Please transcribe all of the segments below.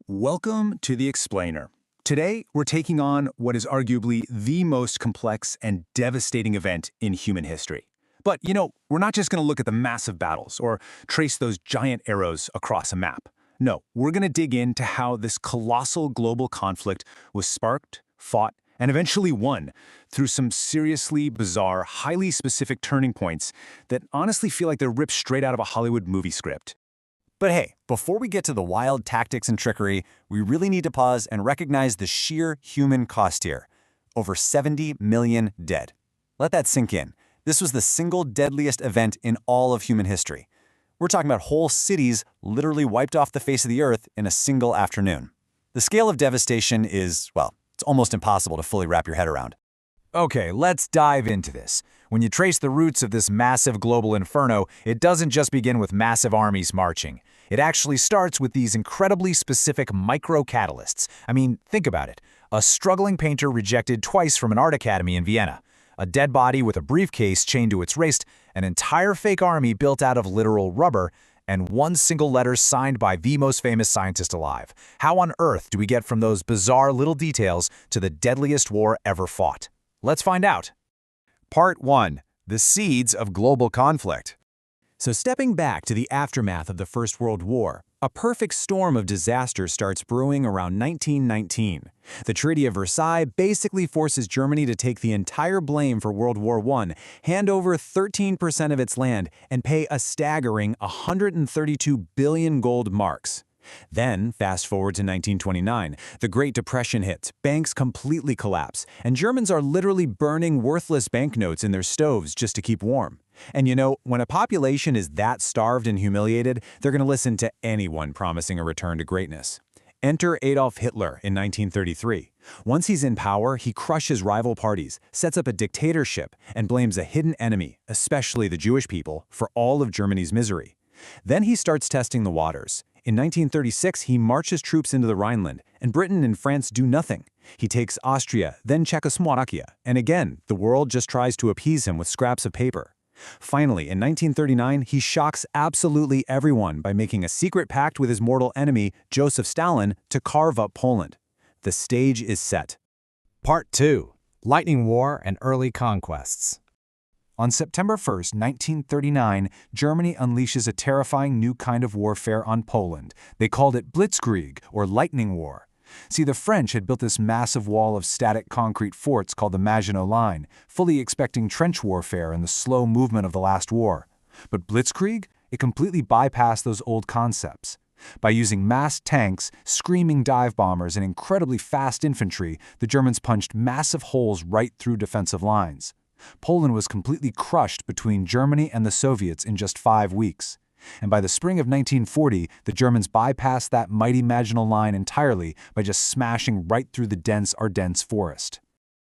Welcome to The Explainer. Today, we're taking on what is arguably the most complex and devastating event in human history. But, we're not just going to look at the massive battles or trace those giant arrows across a map. No, we're going to dig into how this colossal global conflict was sparked, fought, and eventually won through some seriously bizarre, highly specific turning points that honestly feel like they're ripped straight out of a Hollywood movie script. But hey, before we get to the wild tactics and trickery, we really need to pause and recognize the sheer human cost here. Over 70 million dead. Let that sink in. This was the single deadliest event in all of human history. We're talking about whole cities literally wiped off the face of the earth in a single afternoon. The scale of devastation is, well, it's almost impossible to fully wrap your head around. Okay, let's dive into this. When you trace the roots of this massive global inferno, it doesn't just begin with massive armies marching. It actually starts with these incredibly specific micro-catalysts. I mean, think about it. A struggling painter rejected twice from an art academy in Vienna. A dead body with a briefcase chained to its wrist, an entire fake army built out of literal rubber, and one single letter signed by the most famous scientist alive. How on earth do we get from those bizarre little details to the deadliest war ever fought? Let's find out. Part 1. The Seeds of Global Conflict. So stepping back to the aftermath of the First World War, a perfect storm of disaster starts brewing around 1919. The Treaty of Versailles basically forces Germany to take the entire blame for World War I, hand over 13% of its land, and pay a staggering 132 billion gold marks. Then, fast forward to 1929, the Great Depression hits, banks completely collapse, and Germans are literally burning worthless banknotes in their stoves just to keep warm. And when a population is that starved and humiliated, they're going to listen to anyone promising a return to greatness. Enter Adolf Hitler in 1933. Once he's in power, he crushes rival parties, sets up a dictatorship, and blames a hidden enemy, especially the Jewish people, for all of Germany's misery. Then he starts testing the waters. In 1936, he marches troops into the Rhineland, and Britain and France do nothing. He takes Austria, then Czechoslovakia, and again, the world just tries to appease him with scraps of paper. Finally, in 1939, he shocks absolutely everyone by making a secret pact with his mortal enemy, Joseph Stalin, to carve up Poland. The stage is set. Part 2. Lightning War and Early Conquests. On September 1, 1939, Germany unleashes a terrifying new kind of warfare on Poland. They called it Blitzkrieg, or Lightning War. See, the French had built this massive wall of static concrete forts called the Maginot Line, fully expecting trench warfare and the slow movement of the last war. But Blitzkrieg? It completely bypassed those old concepts. By using massed tanks, screaming dive bombers, and incredibly fast infantry, the Germans punched massive holes right through defensive lines. Poland was completely crushed between Germany and the Soviets in just 5 weeks. And by the spring of 1940, the Germans bypassed that mighty Maginot Line entirely by just smashing right through the dense Ardennes forest.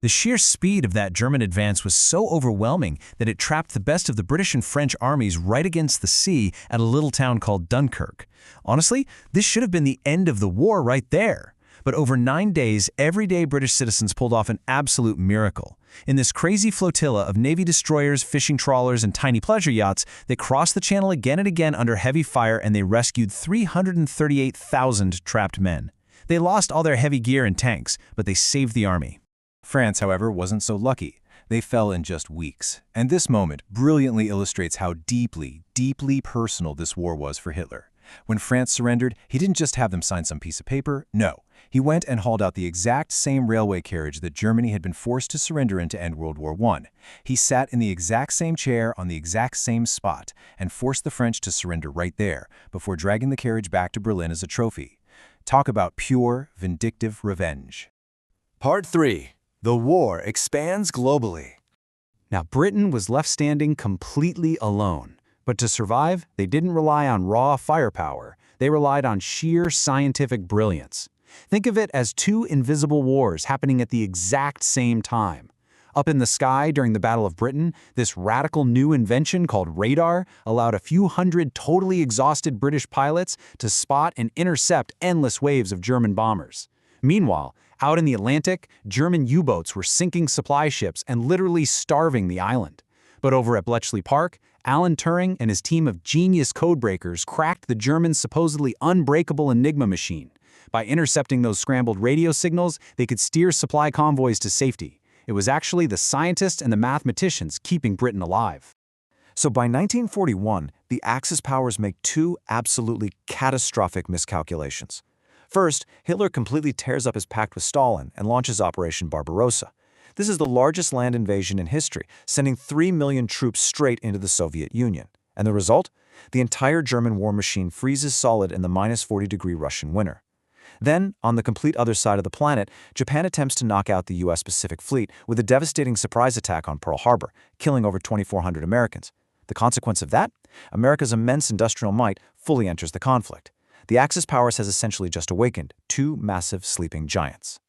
The sheer speed of that German advance was so overwhelming that it trapped the best of the British and French armies right against the sea at a little town called Dunkirk. Honestly, this should have been the end of the war right there. But over 9 days, everyday British citizens pulled off an absolute miracle. In this crazy flotilla of Navy destroyers, fishing trawlers, and tiny pleasure yachts, they crossed the channel again and again under heavy fire, and they rescued 338,000 trapped men. They lost all their heavy gear and tanks, but they saved the army. France, however, wasn't so lucky. They fell in just weeks. And this moment brilliantly illustrates how deeply, deeply personal this war was for Hitler. When France surrendered, he didn't just have them sign some piece of paper. No, he went and hauled out the exact same railway carriage that Germany had been forced to surrender in to end World War I. He sat in the exact same chair on the exact same spot and forced the French to surrender right there before dragging the carriage back to Berlin as a trophy. Talk about pure, vindictive revenge. Part 3. The war expands globally. Now, Britain was left standing completely alone. But to survive, they didn't rely on raw firepower. They relied on sheer scientific brilliance. Think of it as 2 invisible wars happening at the exact same time. Up in the sky during the Battle of Britain, this radical new invention called radar allowed a few hundred totally exhausted British pilots to spot and intercept endless waves of German bombers. Meanwhile, out in the Atlantic, German U-boats were sinking supply ships and literally starving the island. But over at Bletchley Park, Alan Turing and his team of genius codebreakers cracked the Germans' supposedly unbreakable Enigma machine. By intercepting those scrambled radio signals, they could steer supply convoys to safety. It was actually the scientists and the mathematicians keeping Britain alive. So by 1941, the Axis powers make two absolutely catastrophic miscalculations. First, Hitler completely tears up his pact with Stalin and launches Operation Barbarossa. This is the largest land invasion in history, sending 3 million troops straight into the Soviet Union. And the result? The entire German war machine freezes solid in the -40-degree Russian winter. Then, on the complete other side of the planet, Japan attempts to knock out the U.S. Pacific Fleet with a devastating surprise attack on Pearl Harbor, killing over 2,400 Americans. The consequence of that? America's immense industrial might fully enters the conflict. The Axis powers has essentially just awakened two massive sleeping giants.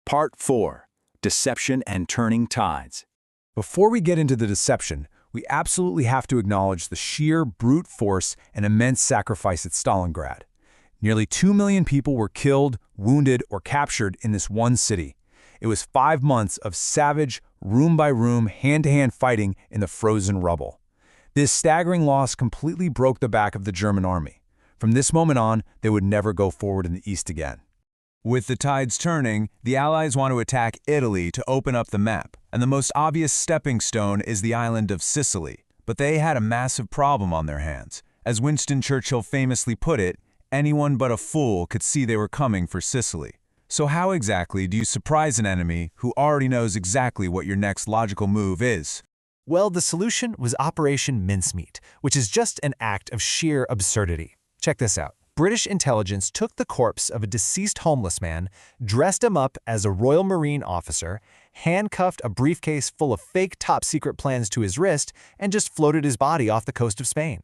Part 4. Deception and Turning Tides. Before we get into the deception, we absolutely have to acknowledge the sheer brute force and immense sacrifice at Stalingrad. Nearly 2 million people were killed, wounded, or captured in this one city. It was 5 months of savage, room-by-room, hand-to-hand fighting in the frozen rubble. This staggering loss completely broke the back of the German army. From this moment on, they would never go forward in the east again. With the tides turning, the Allies want to attack Italy to open up the map, and the most obvious stepping stone is the island of Sicily. But they had a massive problem on their hands. As Winston Churchill famously put it, anyone but a fool could see they were coming for Sicily. So how exactly do you surprise an enemy who already knows exactly what your next logical move is? Well, the solution was Operation Mincemeat, which is just an act of sheer absurdity. Check this out. British intelligence took the corpse of a deceased homeless man, dressed him up as a Royal Marine officer, handcuffed a briefcase full of fake top-secret plans to his wrist, and just floated his body off the coast of Spain.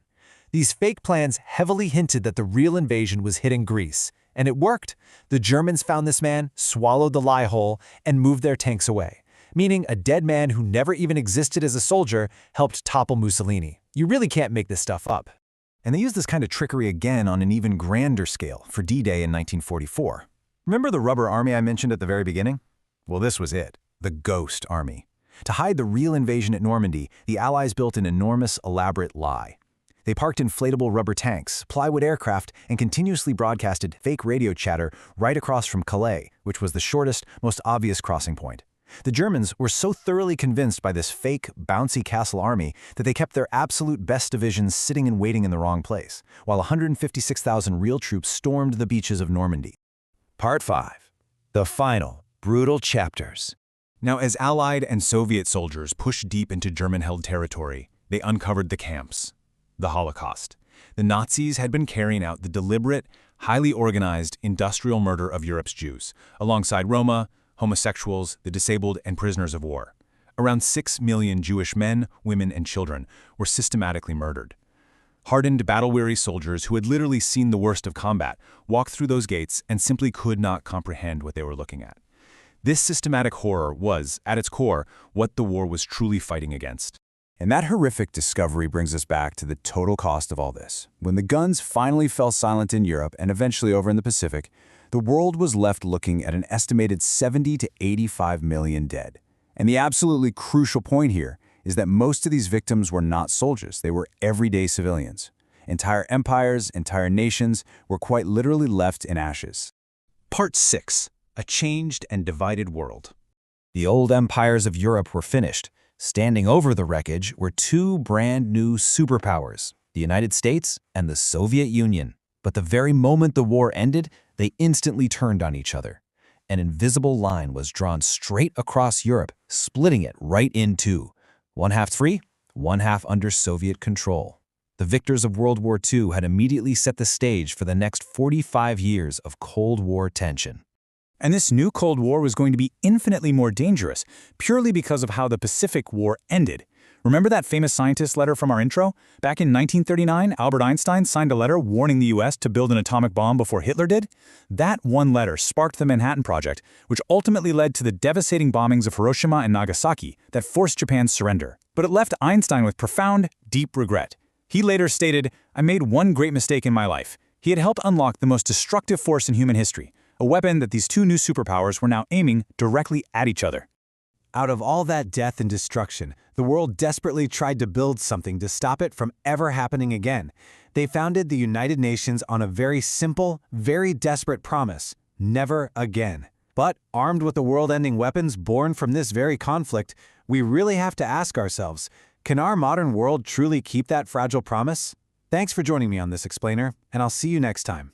These fake plans heavily hinted that the real invasion was hitting Greece, and it worked. The Germans found this man, swallowed the lie whole, and moved their tanks away, meaning a dead man who never even existed as a soldier helped topple Mussolini. You really can't make this stuff up. And they used this kind of trickery again on an even grander scale for D-Day in 1944. Remember the rubber army I mentioned at the very beginning? Well, this was it, the Ghost Army. To hide the real invasion at Normandy, the Allies built an enormous, elaborate lie. They parked inflatable rubber tanks, plywood aircraft, and continuously broadcasted fake radio chatter right across from Calais, which was the shortest, most obvious crossing point. The Germans were so thoroughly convinced by this fake, bouncy castle army that they kept their absolute best divisions sitting and waiting in the wrong place, while 156,000 real troops stormed the beaches of Normandy. Part 5. The final, brutal chapters. Now, as Allied and Soviet soldiers pushed deep into German-held territory, they uncovered the camps. The Holocaust. The Nazis had been carrying out the deliberate, highly organized industrial murder of Europe's Jews, alongside Roma, homosexuals, the disabled, and prisoners of war. Around 6 million Jewish men, women, and children were systematically murdered. Hardened, battle-weary soldiers who had literally seen the worst of combat walked through those gates and simply could not comprehend what they were looking at. This systematic horror was, at its core, what the war was truly fighting against. And that horrific discovery brings us back to the total cost of all this. When the guns finally fell silent in Europe and eventually over in the Pacific, the world was left looking at an estimated 70 to 85 million dead. And the absolutely crucial point here is that most of these victims were not soldiers, they were everyday civilians. Entire empires, entire nations were quite literally left in ashes. Part 6. A Changed and Divided World. The old empires of Europe were finished. Standing over the wreckage were two brand new superpowers, the United States and the Soviet Union. But the very moment the war ended, they instantly turned on each other. An invisible line was drawn straight across Europe, splitting it right in two. One half free, one half under Soviet control. The victors of World War II had immediately set the stage for the next 45 years of Cold War tension. And this new Cold War was going to be infinitely more dangerous, purely because of how the Pacific War ended. Remember that famous scientist letter from our intro? Back in 1939, Albert Einstein signed a letter warning the US to build an atomic bomb before Hitler did? That one letter sparked the Manhattan Project, which ultimately led to the devastating bombings of Hiroshima and Nagasaki that forced Japan's surrender. But it left Einstein with profound, deep regret. He later stated, "I made one great mistake in my life. He had helped unlock the most destructive force in human history, a weapon that these two new superpowers were now aiming directly at each other." Out of all that death and destruction, the world desperately tried to build something to stop it from ever happening again. They founded the United Nations on a very simple, very desperate promise: Never again. But armed with the world-ending weapons born from this very conflict, we really have to ask ourselves, can our modern world truly keep that fragile promise? Thanks for joining me on this explainer, and I'll see you next time.